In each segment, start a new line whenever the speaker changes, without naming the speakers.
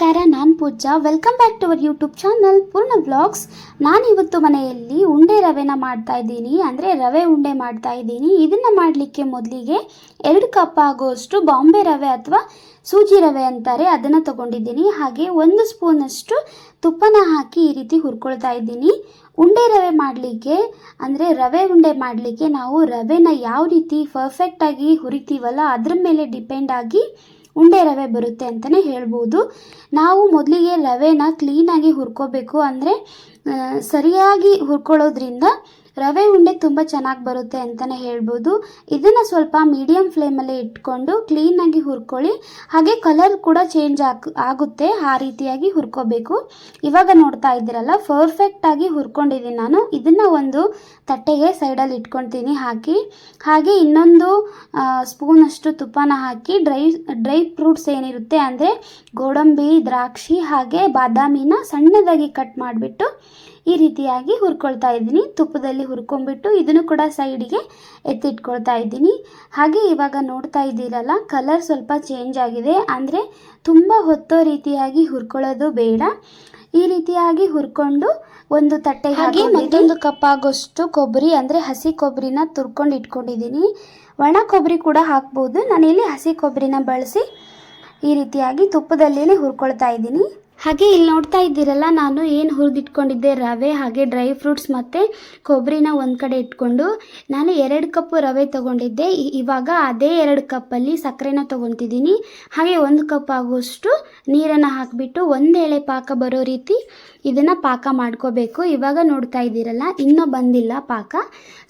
ನಮಸ್ಕಾರ, ನಾನು Pooja. Welcome back to our YouTube channel Poorna vlogs. ನಾನಿವತ್ತು ಮನೆಯಲ್ಲಿ ಉಂಡೆ ರವೆನ ಮಾಡ್ತಾ ಇದ್ದೀನಿ, ಅಂದರೆ ರವೆ ಉಂಡೆ ಮಾಡ್ತಾ ಇದ್ದೀನಿ. ಇದನ್ನು ಮಾಡಲಿಕ್ಕೆ ಮೊದಲಿಗೆ 2 ಕಪ್ ಆಗೋಷ್ಟು ಬಾಂಬೆ ರವೆ ಅಥವಾ ಸೂಜಿ ರವೆ ಅಂತಾರೆ, ಅದನ್ನು ತೊಗೊಂಡಿದ್ದೀನಿ. ಹಾಗೆ 1 ಸ್ಪೂನಷ್ಟು ತುಪ್ಪನ ಹಾಕಿ ಈ ರೀತಿ ಹುರ್ಕೊಳ್ತಾ ಇದ್ದೀನಿ. ಉಂಡೆ ರವೆ ಮಾಡಲಿಕ್ಕೆ, ಅಂದರೆ ರವೆ ಉಂಡೆ ಮಾಡಲಿಕ್ಕೆ ನಾವು ರವೆನ ಯಾವ ರೀತಿ ಪರ್ಫೆಕ್ಟಾಗಿ ಹುರಿತೀವಲ್ಲ ಅದ್ರ ಮೇಲೆ ಡಿಪೆಂಡ್ ಆಗಿ ಉಂಡೆ ರವೆ ಬರುತ್ತೆ ಅಂತಲೇ ಹೇಳ್ಬೋದು. ನಾವು ಮೊದಲಿಗೆ ರವೆನ ಕ್ಲೀನಾಗಿ ಹುರ್ಕೋಬೇಕು, ಅಂದರೆ ಸರಿಯಾಗಿ ಹುರ್ಕೊಳ್ಳೋದ್ರಿಂದ ರವೆ ಉಂಡೆ ತುಂಬ ಚೆನ್ನಾಗಿ ಬರುತ್ತೆ ಅಂತಲೇ ಹೇಳ್ಬೋದು. ಇದನ್ನು ಸ್ವಲ್ಪ ಮೀಡಿಯಮ್ ಫ್ಲೇಮಲ್ಲೇ ಇಟ್ಕೊಂಡು ಕ್ಲೀನಾಗಿ ಹುರ್ಕೊಳ್ಳಿ. ಹಾಗೆ ಕಲರ್ ಕೂಡ ಚೇಂಜ್ ಆಗುತ್ತೆ, ಆ ರೀತಿಯಾಗಿ ಹುರ್ಕೋಬೇಕು. ಇವಾಗ ನೋಡ್ತಾ ಇದ್ದೀರಲ್ಲ, ಪರ್ಫೆಕ್ಟಾಗಿ ಹುರ್ಕೊಂಡಿದ್ದೀನಿ ನಾನು. ಇದನ್ನು ಒಂದು ತಟ್ಟೆಗೆ ಸೈಡಲ್ಲಿ ಇಟ್ಕೊಳ್ತೀನಿ ಹಾಗೆ ಇನ್ನೊಂದು ಸ್ಪೂನಷ್ಟು ತುಪ್ಪನ ಹಾಕಿ ಡ್ರೈ ಫ್ರೂಟ್ಸ್ ಏನಿರುತ್ತೆ, ಅಂದರೆ ಗೋಡಂಬಿ, ದ್ರಾಕ್ಷಿ ಹಾಗೆ ಬಾದಾಮಿನ ಸಣ್ಣದಾಗಿ ಕಟ್ ಮಾಡಿಬಿಟ್ಟು ಈ ರೀತಿಯಾಗಿ ಹುರ್ಕೊಳ್ತಾ ಇದ್ದೀನಿ. ತುಪ್ಪದಲ್ಲಿ ಹುರ್ಕೊಂಡ್ಬಿಟ್ಟು ಇದನ್ನು ಕೂಡ ಸೈಡಿಗೆ ಎತ್ತಿಟ್ಕೊಳ್ತಾ ಇದ್ದೀನಿ. ಹಾಗೆ ಇವಾಗ ನೋಡ್ತಾ ಇದ್ದೀರಲ್ಲ, ಕಲರ್ ಸ್ವಲ್ಪ ಚೇಂಜ್ ಆಗಿದೆ, ಅಂದರೆ ತುಂಬ ಹೊತ್ತೋ ರೀತಿಯಾಗಿ ಹುರ್ಕೊಳ್ಳೋದು ಬೇಡ. ಈ ರೀತಿಯಾಗಿ ಹುರ್ಕೊಂಡು ಒಂದು ತಟ್ಟೆ ಹಾಗೆ ಮತ್ತೊಂದು ಕಪ್ ಆಗೋಷ್ಟು ಕೊಬ್ಬರಿ, ಅಂದರೆ ಹಸಿ ಕೊಬ್ಬರಿನ ತುರ್ಕೊಂಡು ಇಟ್ಕೊಂಡಿದ್ದೀನಿ. ಒಣ ಕೊಬ್ಬರಿ ಕೂಡ ಹಾಕ್ಬೋದು. ನಾನಿಲ್ಲಿ ಹಸಿ ಕೊಬ್ಬರಿನ ಬಳಸಿ ಈ ರೀತಿಯಾಗಿ ತುಪ್ಪದಲ್ಲೇ ಹುರ್ಕೊಳ್ತಾ ಇದ್ದೀನಿ. ಹಾಗೆ ಇಲ್ಲಿ ನೋಡ್ತಾ ಇದ್ದೀರಲ್ಲ, ನಾನು ಏನು ಹುರಿದಿಟ್ಕೊಂಡಿದ್ದೆ ರವೆ ಹಾಗೆ ಡ್ರೈ ಫ್ರೂಟ್ಸ್ ಮತ್ತು ಕೊಬ್ಬರಿನ ಒಂದು ಕಡೆ ಇಟ್ಕೊಂಡು ನಾನು 2 ಕಪ್ ರವೆ ತೊಗೊಂಡಿದ್ದೆ. ಇವಾಗ ಅದೇ 2 ಕಪ್ಪಲ್ಲಿ ಸಕ್ಕರೆನ ತೊಗೊತಿದ್ದೀನಿ. ಹಾಗೆ 1 ಕಪ್ ಆಗೋಷ್ಟು ನೀರನ್ನು ಹಾಕಿಬಿಟ್ಟು 1 ಎಳೆ ಪಾಕ ಬರೋ ರೀತಿ ಇದನ್ನು ಪಾಕ ಮಾಡ್ಕೋಬೇಕು. ಇವಾಗ ನೋಡ್ತಾ ಇದ್ದೀರಲ್ಲ, ಇನ್ನೂ ಬಂದಿಲ್ಲ ಪಾಕ.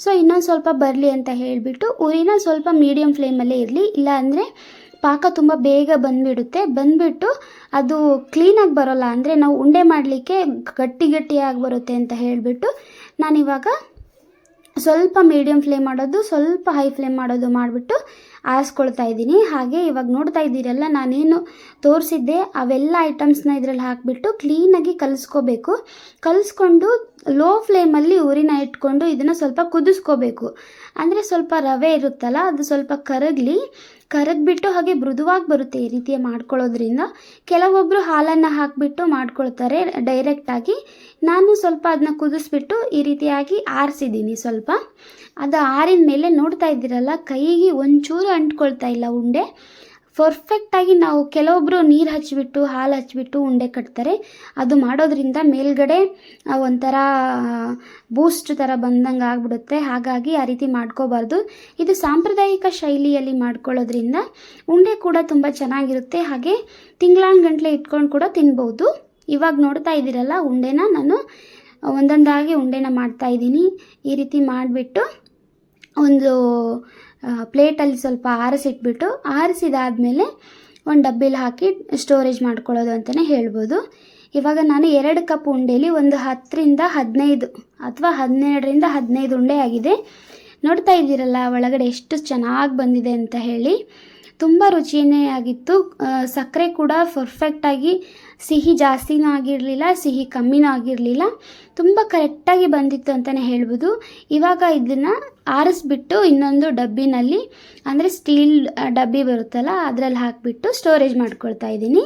ಸೊ ಇನ್ನೊಂದು ಸ್ವಲ್ಪ ಬರಲಿ ಅಂತ ಹೇಳಿಬಿಟ್ಟು ಉರಿನ ಸ್ವಲ್ಪ ಮೀಡಿಯಮ್ ಫ್ಲೇಮಲ್ಲೇ ಇರಲಿ, ಇಲ್ಲ ಅಂದರೆ ಪಾಕ ತುಂಬ ಬೇಗ ಬಂದುಬಿಟ್ಟು ಅದು ಕ್ಲೀನಾಗಿ ಬರೋಲ್ಲ, ಅಂದರೆ ನಾವು ಉಂಡೆ ಮಾಡಲಿಕ್ಕೆ ಗಟ್ಟಿಯಾಗಿ ಬರುತ್ತೆ ಅಂತ ಹೇಳಿಬಿಟ್ಟು ನಾನಿವಾಗ ಸ್ವಲ್ಪ ಮೀಡಿಯಮ್ ಫ್ಲೇಮ್ ಮಾಡೋದು, ಸ್ವಲ್ಪ ಹೈ ಫ್ಲೇಮ್ ಮಾಡೋದು ಮಾಡಿಬಿಟ್ಟು ಆರಿಸ್ಕೊಳ್ತಾ ಇದ್ದೀನಿ. ಹಾಗೆ ಇವಾಗ ನೋಡ್ತಾ ಇದ್ದೀರಲ್ಲ, ನಾನೇನು ತೋರಿಸಿದ್ದೆ ಅವೆಲ್ಲ ಐಟಮ್ಸ್ನ ಇದರಲ್ಲಿ ಹಾಕಿಬಿಟ್ಟು ಕ್ಲೀನಾಗಿ ಕಲಿಸ್ಕೋಬೇಕು. ಕಲಿಸ್ಕೊಂಡು ಲೋ ಫ್ಲೇಮಲ್ಲಿ ಉರಿನ ಇಟ್ಕೊಂಡು ಇದನ್ನು ಸ್ವಲ್ಪ ಕುದಿಸ್ಕೋಬೇಕು. ಅಂದರೆ ಸ್ವಲ್ಪ ರವೆ ಇರುತ್ತಲ್ಲ, ಅದು ಸ್ವಲ್ಪ ಕರಗಿಬಿಟ್ಟು ಹಾಗೆ ಮೃದುವಾಗಿ ಬರುತ್ತೆ ಈ ರೀತಿ ಮಾಡ್ಕೊಳ್ಳೋದ್ರಿಂದ. ಕೆಲವೊಬ್ಬರು ಹಾಲನ್ನು ಹಾಕಿಬಿಟ್ಟು ಮಾಡ್ಕೊಳ್ತಾರೆ ಡೈರೆಕ್ಟಾಗಿ. ನಾನು ಸ್ವಲ್ಪ ಅದನ್ನ ಕುದಿಸ್ಬಿಟ್ಟು ಈ ರೀತಿಯಾಗಿ ಆರಿಸಿದ್ದೀನಿ. ಸ್ವಲ್ಪ ಅದು ಆರಿದ ಮೇಲೆ ನೋಡ್ತಾ ಇದ್ದೀರಲ್ಲ, ಕೈಗೆ ಒಂಚೂರು ಅಂಟ್ಕೊಳ್ತಾ ಇಲ್ಲ ಉಂಡೆ. ಪರ್ಫೆಕ್ಟಾಗಿ ನಾವು ಕೆಲವೊಬ್ಬರು ನೀರು ಹಚ್ಚಿಬಿಟ್ಟು ಹಾಲು ಹಚ್ಚಿಬಿಟ್ಟು ಉಂಡೆ ಕಟ್ತಾರೆ. ಅದು ಮಾಡೋದ್ರಿಂದ ಮೇಲ್ಗಡೆ ಒಂಥರ ಬೂಸ್ಟ್ ಥರ ಬಂದಂಗೆ ಆಗಿಬಿಡುತ್ತೆ. ಹಾಗಾಗಿ ಆ ರೀತಿ ಮಾಡ್ಕೋಬಾರ್ದು. ಇದು ಸಾಂಪ್ರದಾಯಿಕ ಶೈಲಿಯಲ್ಲಿ ಮಾಡ್ಕೊಳ್ಳೋದ್ರಿಂದ ಉಂಡೆ ಕೂಡ ತುಂಬ ಚೆನ್ನಾಗಿರುತ್ತೆ. ಹಾಗೆ ತಿಂಗಳಾನುಗಂಟ್ಲೆ ಇಟ್ಕೊಂಡು ಕೂಡ ತಿನ್ಬೋದು. ಇವಾಗ ನೋಡ್ತಾ ಇದ್ದೀರಲ್ಲ, ಉಂಡೆನ ನಾನು ಒಂದೊಂದಾಗಿ ಉಂಡೆನ ಮಾಡ್ತಾಯಿದ್ದೀನಿ. ಈ ರೀತಿ ಮಾಡಿಬಿಟ್ಟು ಒಂದು ಪ್ಲೇಟಲ್ಲಿ ಸ್ವಲ್ಪ ಆರಿಸಿದಾದಮೇಲೆ ಒಂದು ಡಬ್ಬಿಲಿ ಹಾಕಿ ಸ್ಟೋರೇಜ್ ಮಾಡ್ಕೊಳ್ಳೋದು ಅಂತಲೇ ಹೇಳ್ಬೋದು. ಇವಾಗ ನಾನು 2 ಕಪ್ ಉಂಡೆಯಲ್ಲಿ ಒಂದು 10ರಿಂದ 15 ಅಥವಾ 12ರಿಂದ 15 ಉಂಡೆ ಆಗಿದೆ. ನೋಡ್ತಾ ಇದ್ದೀರಲ್ಲ ಒಳಗಡೆ ಎಷ್ಟು ಚೆನ್ನಾಗಿ ಬಂದಿದೆ ಅಂತ ಹೇಳಿ. ತುಂಬ ರುಚಿಯೇ ಆಗಿತ್ತು. ಸಕ್ಕರೆ ಕೂಡ ಪರ್ಫೆಕ್ಟಾಗಿ, ಸಿಹಿ ಜಾಸ್ತಿನೂ ಆಗಿರಲಿಲ್ಲ, ಸಿಹಿ ಕಮ್ಮಿನೂ ಆಗಿರಲಿಲ್ಲ, ತುಂಬ ಕರೆಕ್ಟಾಗಿ ಬಂದಿತ್ತು ಅಂತಲೇ ಹೇಳ್ಬೋದು. ಇವಾಗ ಇದನ್ನು ಆರಿಸ್ಬಿಟ್ಟು ಇನ್ನೊಂದು ಡಬ್ಬಿನಲ್ಲಿ, ಅಂದರೆ ಸ್ಟೀಲ್ ಡಬ್ಬಿ ಬರುತ್ತಲ್ಲ ಅದರಲ್ಲಿ ಹಾಕಿಬಿಟ್ಟು ಸ್ಟೋರೇಜ್ ಮಾಡ್ಕೊಳ್ತಾ ಇದ್ದೀನಿ.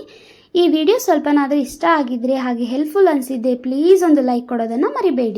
ಈ ವಿಡಿಯೋ ಸ್ವಲ್ಪನಾದರೂ ಇಷ್ಟ ಆಗಿದ್ರೆ ಹಾಗೆ ಹೆಲ್ಪ್ಫುಲ್ ಅನಿಸಿದ್ದೆ ಪ್ಲೀಸ್ ಒಂದು ಲೈಕ್ ಕೊಡೋದನ್ನು ಮರಿಬೇಡಿ.